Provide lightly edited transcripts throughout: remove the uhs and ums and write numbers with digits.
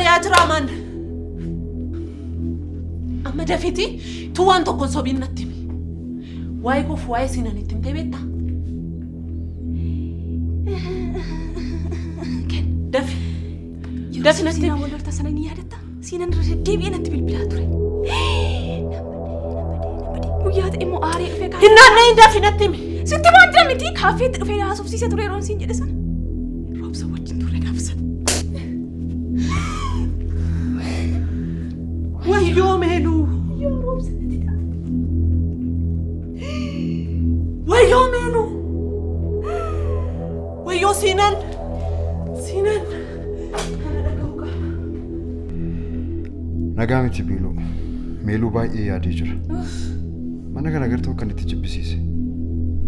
يا ترامان أما دفتي توان تكون صبين نتمي وايكو فواي سينا نتم تبيتا كن دفي نتمي سينا ولا تسنا نيادتا سينا نردي بينا تبي البلاتوري وياد إمو آري فيك هنا نين دفي نتمي ستي ما أدري متي كافيت في عاصف سيسة تري رونسين جلسنا روب سوت جنتوري كافسن ويو ميلو يا روب سنتي ويو ميلو ويو سينان نقامي تبيلو ميلو باي إيه يا ديجر ما نقدر نقدر كان تجيبسيسي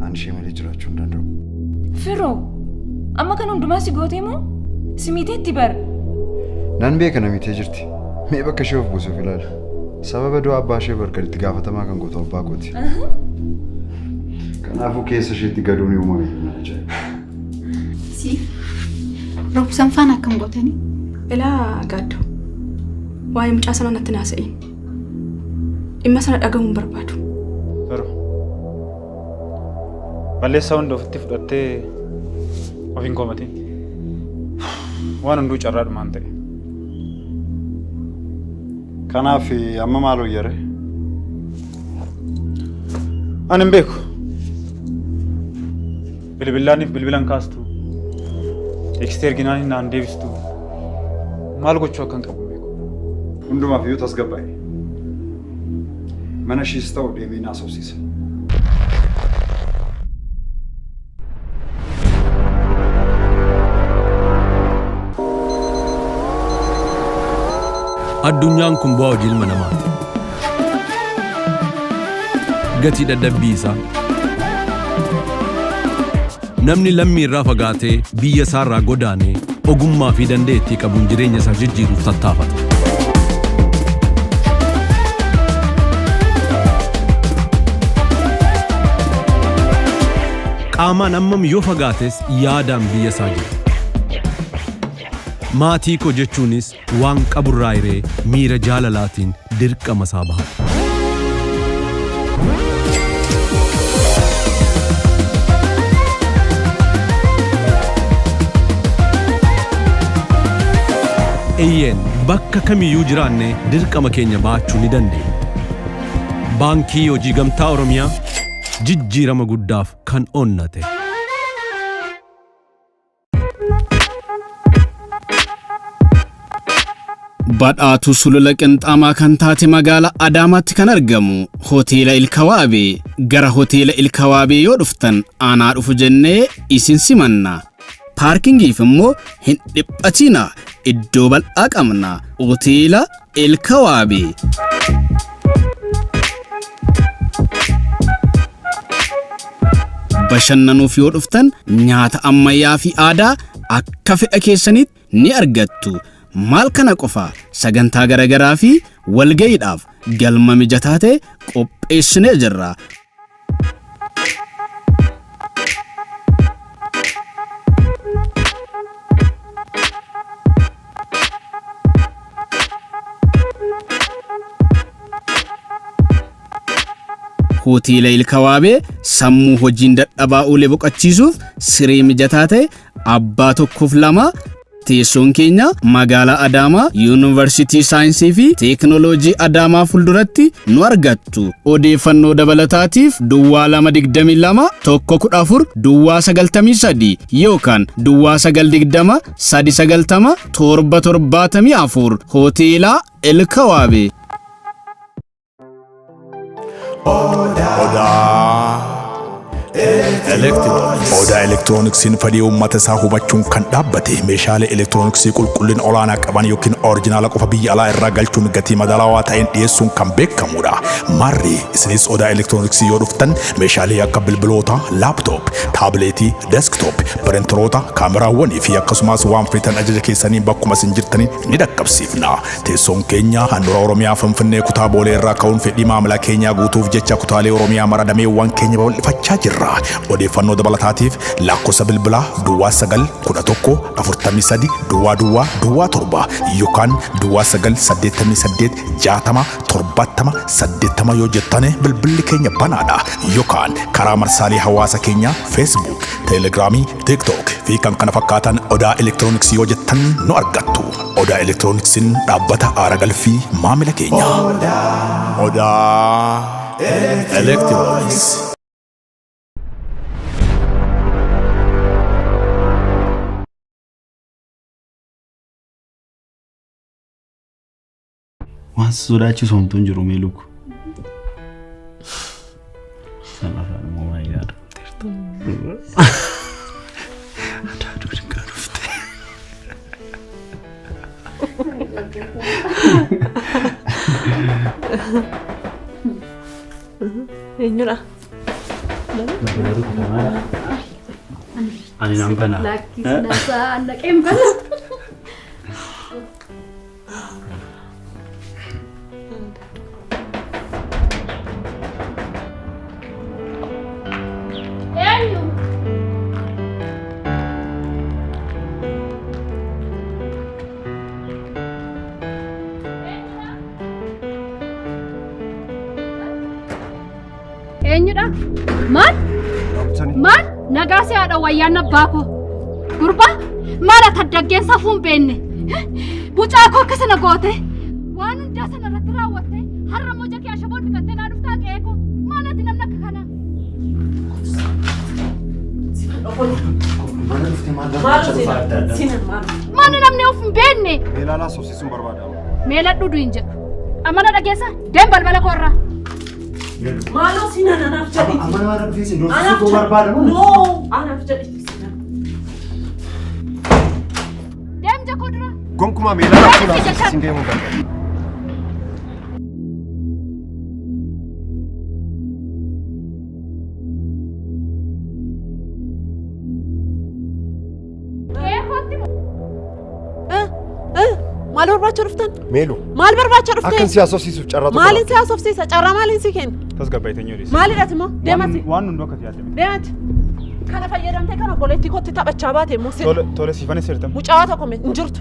أنا شيء ما ليجرا شون دندو فرو أما كانوا دماسي قوتيمو سميتي تبر نان بيك أنا ميتجرتي مي بك شوف بوسو فيلال سبب دو أباشة بركة تجافة ما كان قطع باقوتي كان أفو كيس شيء تقدروني وما بيجي جاي سي روب سنفانا كم قوتني إلا قادو واي مش أصلا نتناسين إما سنة أجمع بربادو فرو بلي ساوند of tifdate of incomati waan hunduu carraa maan ta'e kanaaf amma maal hoyyare ani hin beeku bilbilaaniif bilbilan kaastu eksteer ginaanii naan deebistu maal gochuu akkan qabu beeku hundumaaf iyyuu tasgabbaa'e mana ishiis ta'u deemee naasofsiisa addunyaan kun bu'aa hojii ilma namaati. Gatii dadhabbii isaa. Namni lammii irraa fagaatee biyya isaa irraa godaanee ogummaa fi dandeettii qabuun jireenya isaa jijjiiruuf tattaafata. Qaamaan ammam yoo fagaates yaadaan biyya isaa jira. maatii koo jechuunis waan qaburraa iree miira jaalalaatiin dirqama isaa bahata. Eeyyeen bakka kamiyyuu jiraanne dirqama keenya baachuu ni dandeenya. Baankii Hojii Gamtaa Oromiyaa jijjiirama guddaaf kan onnate. badhaatu sulula qinxaamaa kan taate magaalaa Adaamaatti kan argamu hoteela Ilkawaabee gara hoteela Ilkawaabee yoo dhuftan aanaa dhufu jennee isin simanna. Paarkingiif immoo hin dhiphatina, iddoo bal'aa qabna. Hoteela Ilkawaabee. Bashannanuuf yoo dhuftan nyaata ammayyaa fi aadaa akka fedha keessanitti ni argattu. maal kana qofa sagantaa garagaraa fi walgayiidhaaf galma mijataa ta'e qopheessinee jirra. Hoteela Ilkawaabee sammuu hojiin dadhabaa oolee boqochiisuuf siree mijataa ta'e abbaa tokkoof lama. Teessoon keenya magaalaa Adaamaa Yuunivarsiitii Saayinsii fi Teekinooloojii Adaamaa fulduratti nu argattu. Odeeffannoo dabalataatiif Duwwaa 222 114 Duwwaa 93 yookaan Duwwaa 920 390 774 Hoteela Ilkawaabee. Odaa elektirooniksiin fedhii uummata isaa hubachuun kan dhaabbate meeshaalee elektirooniksii qulqullina olaanaa qaban yookiin orijinaala qofa biyya alaa irraa galchuun gatii madaalawaa ta'een dhiyeessuun kan beekamudha. Marri isinis odaa elektirooniksii yoo dhuftan meeshaalee akka bilbiloota, laaptoop, taabileetii, deesktoop, pirinteroota, kaameraawwanii fi akkasumas waan feetan ajaja keessanii bakkuma isin jirtanii ni dhaqqabsiifna. Teessoon keenya handhuura Oromiyaa Finfinnee kutaa Boolee irraa ka'uun fedhii maamila keenyaa guutuuf jecha kutaalee Oromiyaa maradameewwan keenya babal'ifachaa jirra. odeeffannoo dabalataatiif lakkoofsa bilbilaa duwwaa 911 duwwaa 7 yookaan duwwaa 988 yoo jettane bilbilli keenya banaadha yookaan karaa marsaalee hawaasa keenya Facebook, Telegramii, TikTok fi kan kana fakkaatan Odaa Elektirooniksii yoo jettan nu argattu. Odaa Elektirooniksiin dhaabbata aara galfii maamila keenya. Odaa Elektirooniks. Waan sodaachisu homtuu hin jiru meeluku. Sana afaan immoo waan yaadamteertu. Adaaduu dinqaa dhufte. Eenyudha? Ani nan banaa. Lakkisnaasaa annaqeen bana. Eenyudha? Maal? Maal? Nagaa si haadha wayyaan abbaa koo. Gurbaa maal ati addaggeen safuu hin beekne? Bucaa koo akka sana goote waan hundaa sana irratti raawwatte har'a moja kee ashaboon dhiqattee naa dhuftaa qe'ee koo maal ati namni akka kanaa? Maal namni of hin beekne? Meelaalaa soosisuun barbaadama. Meela dhudhu hin jedhu. Amana dhageessa deem balbala koorraa. Maaloo sinan anaaf jedhiti. Amana waan dhufeessi doorsituu barbaadamu. Noo anaaf jedhiti sinan. Deem jakoo dura. Gonkumaa meelaalaa fuudhaa soosisiin deemuu barbaada. Maal barbaacha dhuftan? Meelu. Maal barbaacha dhuftan? Akkan siyaasofsiisuuf carraa tokko. Maalin siyaasofsiisa? Carraa maaliin si kenna? Tasgabbaayitanii odeessa. Maalidhaati immoo? Deemati. Waan hunduu akkati yaadame. Deemati. Kana fayyadamtee kana obboleettii kootti taphachaa baate immoo si. Tole siifanis hirtam. Mucaa tokko hin jirtu.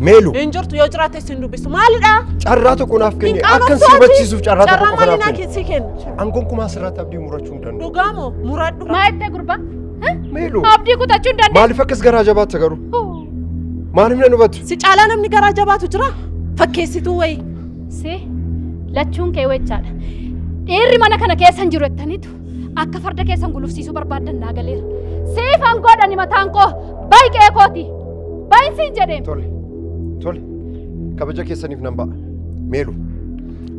Meelu. Hin jirtu yoo jiraatte sin dubbisu. Maalidha? Carraa tokko naaf kenni. Akkan si hubachiisuuf carraa tokko naaf kenni. Carraa maaliin si kenna? An gonkumaa sirratti abdii murachuu hin danda'u. Dhugaamoo muradhu. Maa itti gurbaa? Meelu. Abdii kutachuu hin dandeenye. Maaliif akkas garaa jabaatta garuu? Maaliif na hubatu? Si caalaa namni garaa jabaatu jira? Fakkeessituu wayi. Si lachuun kee wechaadha. Dhiirri mana kana keessa hin jiru jettaniitu akka farda keessan gulufsiisuu barbaaddan naa galeera. Siifan godhani mataan koo baay'ee kooti. Baay'isiin jedheem. Tole. Kabaja keessaniif nan ba'a. Meelu.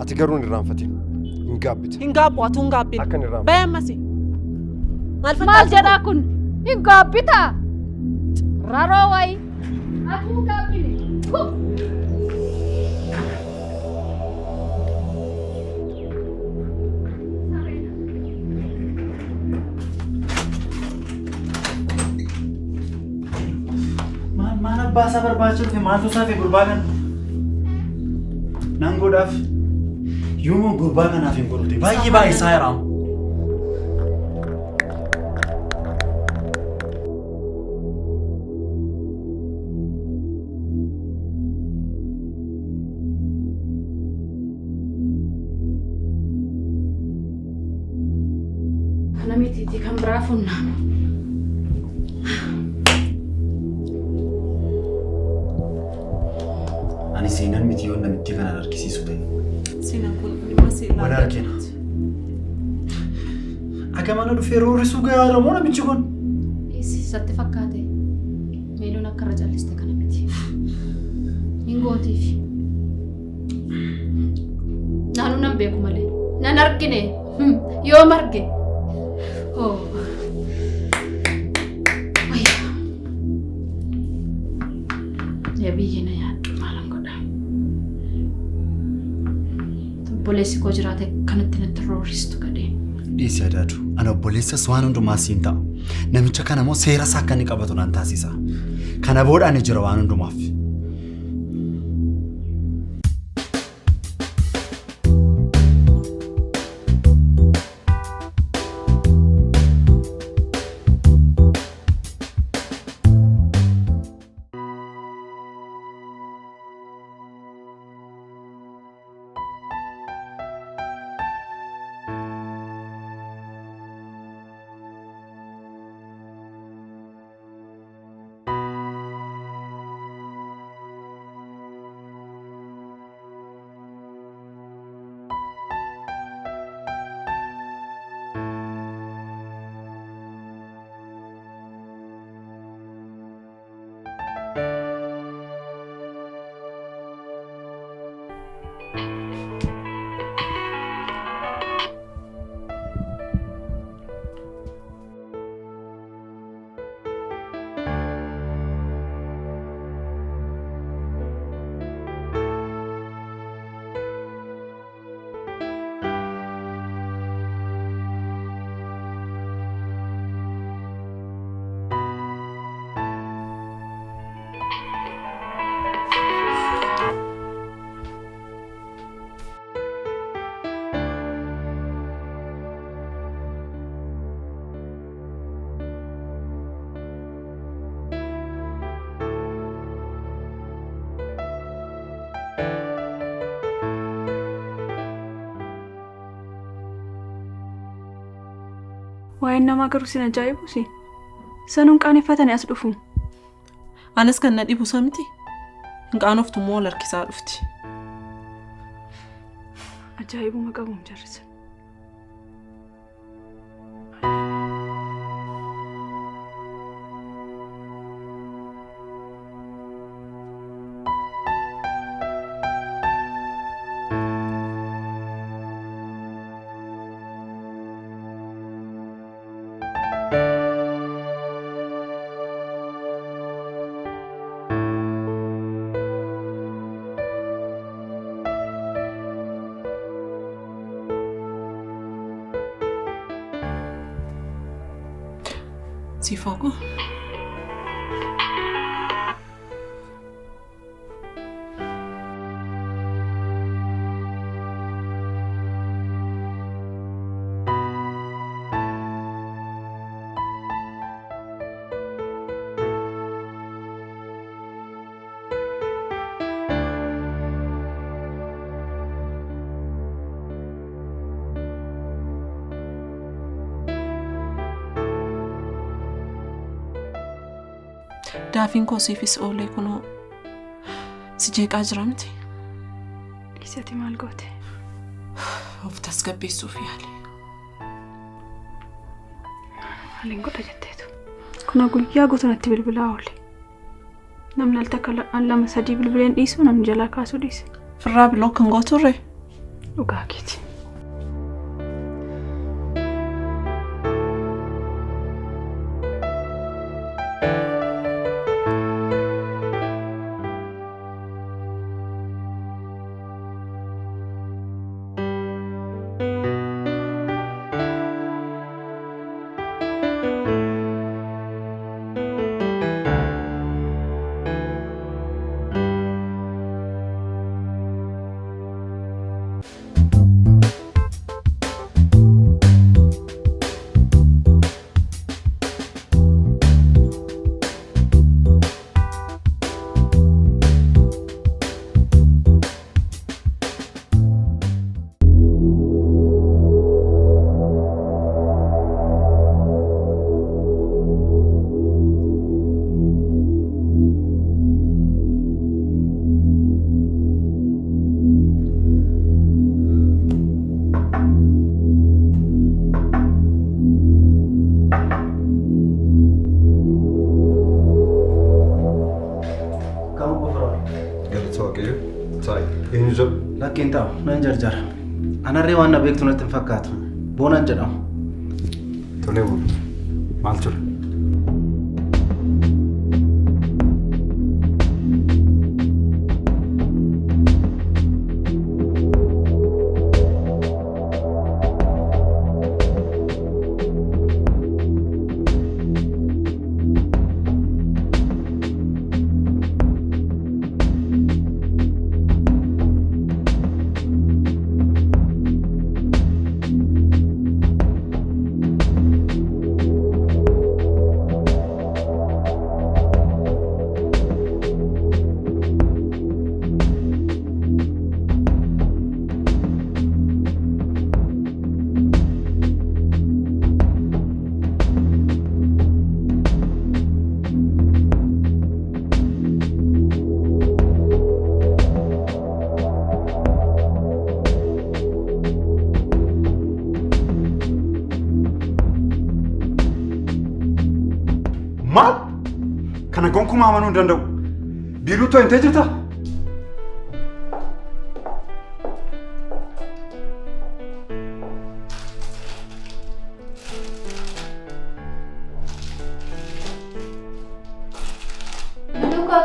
Ati garuu hin irraanfatin. Hin gaabbite. Hin gaabbu atu hin gaabbine. Akka hin irraanfatin. Baye ammasi. Maal jedhaa kun? Hin gaabbitaa? Raroo wayi. Atu hin gaabbine. Mana baasaa barbaacha dhufe maaltu isaa fi gurbaa kana? Nan godhaaf yoomuu gurbaa kanaaf hin godhute baay'ee baay'isaa jiraamu. Kana mitiiti kan biraa funnaan. Ani seenan miti yoo namitti kana argisiisu ta'e. Seenan kun dhimma seelaa. Wal argina. Akka mana dhufee roorrisuu gaara moo namichi kun? Isatti fakkaate meeluun akka irra calliste kana miti. Hin gootiif. Naannoo nan beeku malee. Nan argine yoo marge. Biyyi na yaaddu maalan godha. Obboleessi koo jiraate kanatti natti roorristu gadhee. Dhiisi Adaadu. Ana obboleessas waan hundumaa siin ta'a. Namicha kana immoo seera isaa akka inni qabatu nan taasisa. Kana booda ani jira waan hundumaaf. Waa'een nama garuu sin ajaa'ibuusi. Sanuun qaaneffatanii as dhufu. Anas kan na dhibu samiti. Hin qaanoftu moo larkisaa dhufti. Ajaa'ibuma qabuun jarrisa. Sifaku. Daafin koo siifis oolee kunoo si jeeqaa jira miti. Isatti maal goote? Of tasgabbeessuuf yaale. Maaliin godha jetteetu? Kuna guyyaa guutuunatti bilbilaa oole. Namni al takka lama sadii bilbileen dhiisu namni jalaa kaasuu dhiise. Firraa biloo kan gooturre? Dhugaa keeti. Lakin tahu, nan jar. Anak rewan na beektu natti fakkaatu. Bonan jedhamu. Tole bulu. Maal ture? Maal? Kana gonkumaa amanuu hin danda'u. Biiluuttoo hin ta'e jirta?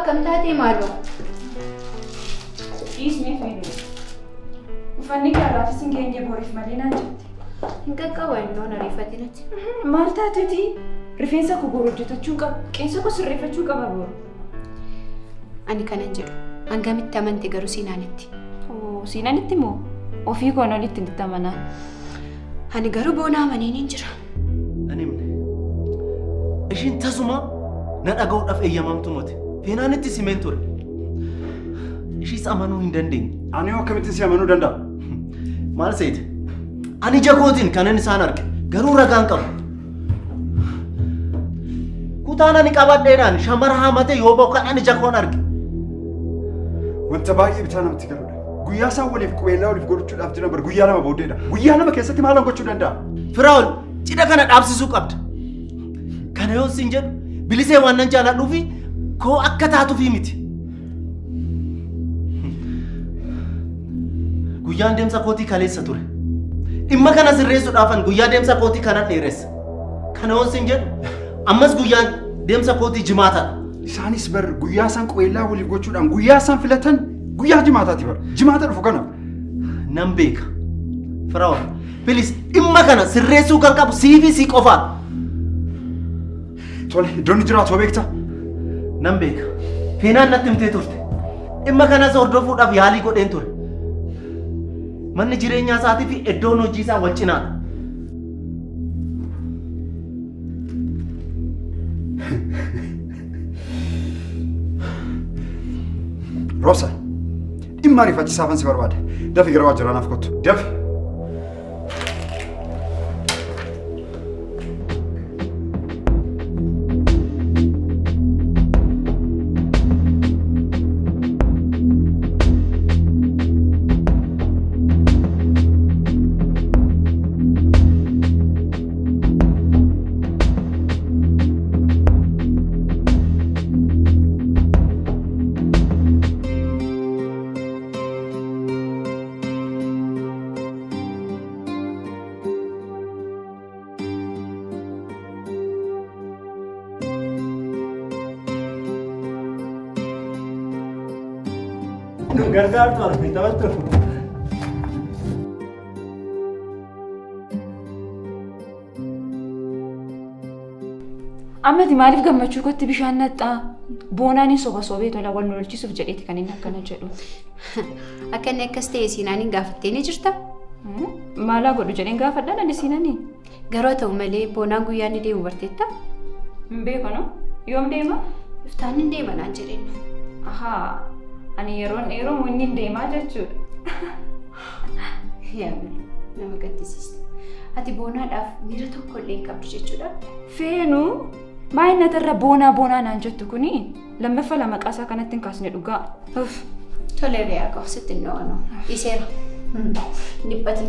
akkam taatee maaloo? Dhiisnee fayyadu. Uffanni gaaraafis hin geenye boriif malee naan jette. Hin qaqqabu innoo na riifatinatti. Maal taateeti? Rifeensa koo boru hojjetachuu qaba. Qeensa koo sirreeffachuu qaba boru. Ani kanan jedhu hangamitti amante garuu siinaanitti. Siinaanitti moo ofii koo nolitti hin amanaa. Ani garuu boonaa amaniin hin jira. Ani himne. Ishiin tasuma na dhaga'uudhaaf eeyyamamtu miti. Feenaanitti simeen ture. Ishiis amanuu hin dandeenye. Ani yoo akkamitti si amanuu danda'a? Maal seete? Ani jakootiin kanan isaan arge garuu ragaan qabu. Kutaan ani qabadheedhaan shamara haamate yoo bokkaan ani jakoon arge. Wanta baay'ee bitaa namatti galudha. Guyyaa isaan waliif qubeellaa waliif godhachuudhaaf jiran bar guyyaa lama booddeedha. Guyyaa lama keessatti maal gochuu danda'a? Firaa'ol cidha kana dhaabsisuu qabda. Kana yoo sin jedhu bilisee waan nan jaaladhuufi koo akka taatuufi miti. Guyyaan deemsa kootii kaleessa ture. Dhimma kana sirreessuudhaafan guyyaa deemsa kootii kana dheeressa. Kana yoo sin jedhu ammas guyyaan deemsa kootii jimaataadha. Isaanis bar guyyaa isaan qubeellaa waliif gochuudhaan guyyaa isaan filatan guyyaa jimaataati bar. Jimaata dhufu kana. Nan beeka. Firaa'ol bilis dhimma kana sirreessuu kan qabu siifi sii qofaa. Tole iddoon jiraatu beekta. Nan beeka. Feenaan natti himtee turte. Dhimma kanas hordofuudhaaf yaalii godheen ture. Manni jireenyaa isaatii fi iddoon hojii isaa wal cinaadha. Rosa, dhimma ariifachiisaafan si barbaada. Dafi gara waajjiraa naaf kottu. Dafi. Gargaartu argite taphattu. Ammati maaliif gammachuu kootti bishaan naxxaa? Boonaan soba sobee tola wal lolchisuuf jedheeti kan inni akkana jedhu. Akka inni akkas ta'e siinaaniin gaafattee ni jirta? Maalaa godhu jedheen gaafadhaan ani siinaanii? Garuu ta'u malee boonaan guyyaa ni deemu barteetta? Hin beeku no? Yoom deema? Iftaan hin deema naan jedheen. Ahaa. Ani yeroon dheeroo inni hin deemaa jechuudha. Yaa nama gaddisiista. Ati boonaadhaaf miira tokko illee hin qabdu jechuudha. Feenuu maayinatarra boonaa naan jettu kuni lammaffaa lama qaasaa kanatti hin kaasne dhugaa. Tole re'aa qabu sitti hin dhawanu. Dhiiseera. Dhiphati.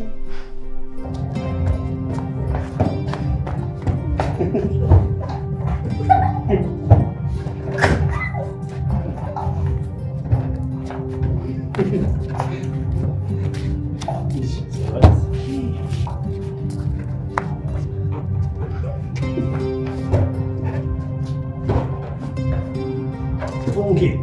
Okay.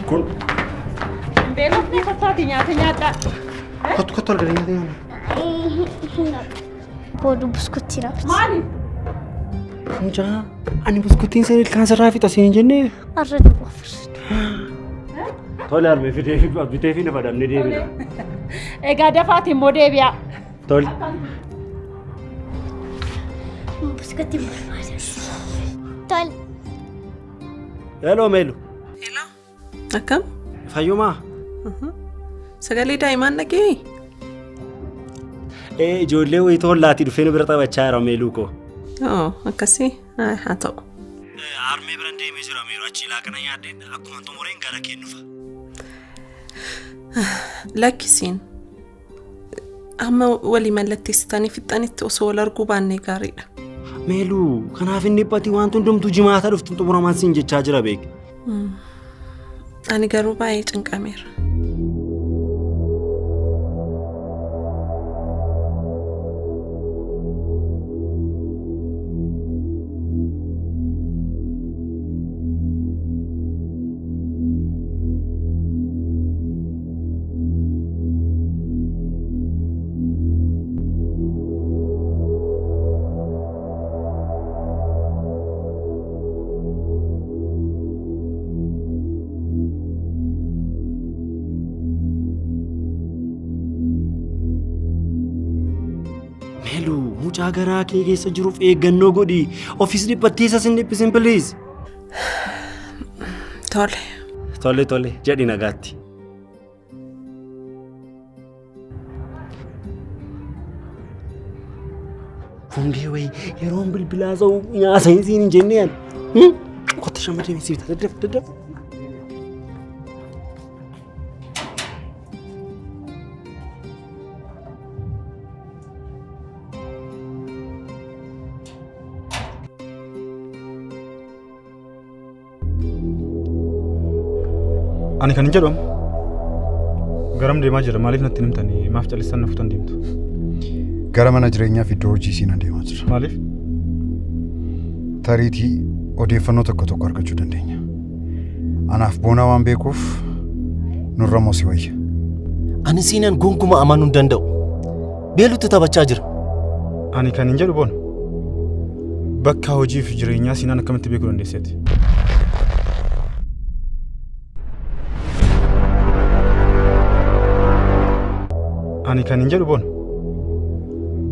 Kun Beelofni kottaati nyaata nyaadha. kottu argatanii nyaata. Boodu buskutti raafti. Maaliif? Mucaa ani buskuttiin sanii ilkaan sirraa fixa siin jennee. Arra duwwaaf. Tole harmee bitee fi nafa dhabnee deebina. Egaa dafaati immoo deebi'a. Tole. Buskutti barbaada. Tole. Hello Meelu. Hello. Akkam? Fayyumaa? Sagalee daa'imaan dhagee? Ijoollee wayii tollaatii dhufee nu bira taphachaa jira Meeluu koo. Akkasii haa ta'u. Harmee bira deemee jira Meeluu achi laaqana nyaadhee akkuma xumureen gara kennuufa. Lakkisiin amma walii mallatteessitanii fixxanitti osoo wal arguu baannee gaariidha. Meeluu kanaaf inni dhiphati wanti hundumtuu jimaata dhuftu xumuramaan siin jechaa jira beek. Ani garuu baay'ee cinqameera. Mucaa garaa kee keessa jiruuf eeggannoo godhi. Ofiis dhiphattiisa sin dhiphisin please. Tole. Jedhi nagaatti. Hundee wayi yeroon bilbilaa ta'u nyaasa hin siin hin jenne yaad. Qotta shamarree miti bita daddaf. Ani kan jedhamu garam deemaa jira maaliif natti himtanii maaf callistan nafutan deemtu? Gara mana jireenyaa fi iddoo hojii siin deemaa jira. Maaliif? Tariitii odeeffannoo tokko argachuu dandeenya. Anaaf boonaa waan beekuuf nurra moosi wayya. Ani siinan gonkumaa amanuu hin danda'u. Beelutti taphachaa jira. Ani kan hin jedhu boona. Bakka hojii fi jireenyaa siinan akkamitti beekuu dandeesseeti? Ani kan hin jedhu boona.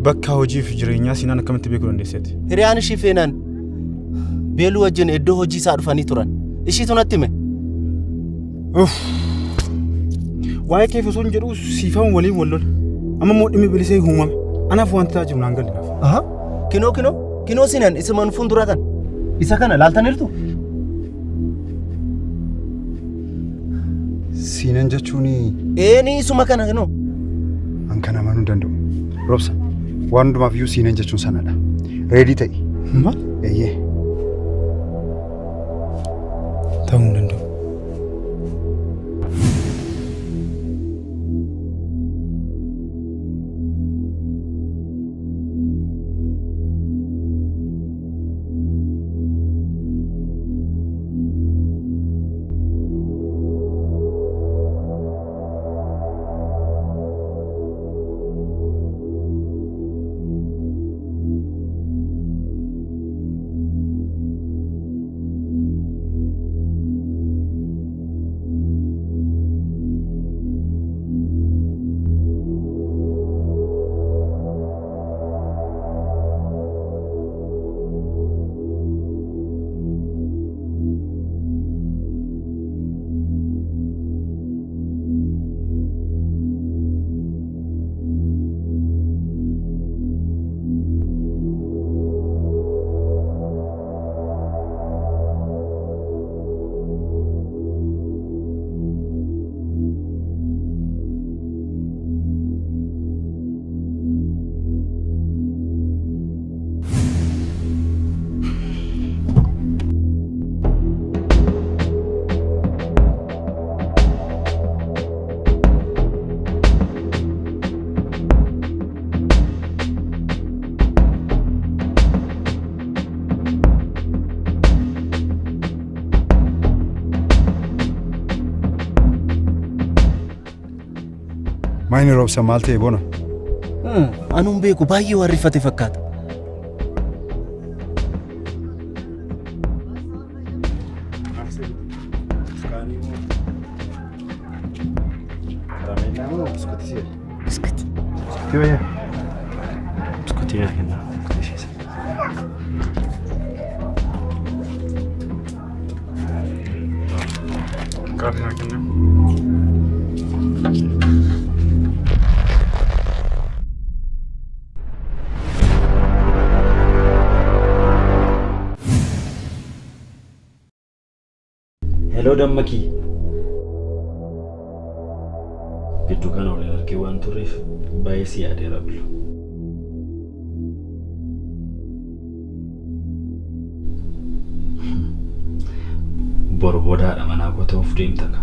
Bakka hojii fi jireenyaa siinan akkamitti beekuu dandeesseeti? Hiriyaan ishii feenaan beeluu wajjin iddoo hojii isaa dhufanii turan. Ishiitu natti hime. Waa'ee keef osoo hin jedhu siifamu waliin wal lola. Amma immoo dhimmi bilisee uumame. Anaaf wanti ta'a jiru naan galinaaf. Kinoo siinan isa man fuulduratan. Isa kana laaltaniirtu? Siinan jechuuni. Ni isuma kana kinoo. An kana amanuu hin danda'u. Roobsa waan hundumaaf iyyuu siinan jechuun sanadha. Reedii ta'i. Maal? Eeyyee. Ta'uu hin danda'u. Maayini roobsa maal ta'e bona? Anuun beeku baay'ee warrifate fakkaata. Biskuti. Tiyooyee. Biskutii yaa kenna. Kaarna kenna. Hello Dammaki. Gidduu kana waliin argee waan turreef baay'ee si yaadeera bilu. Borboodaadha manaa qotuuf deemta ka.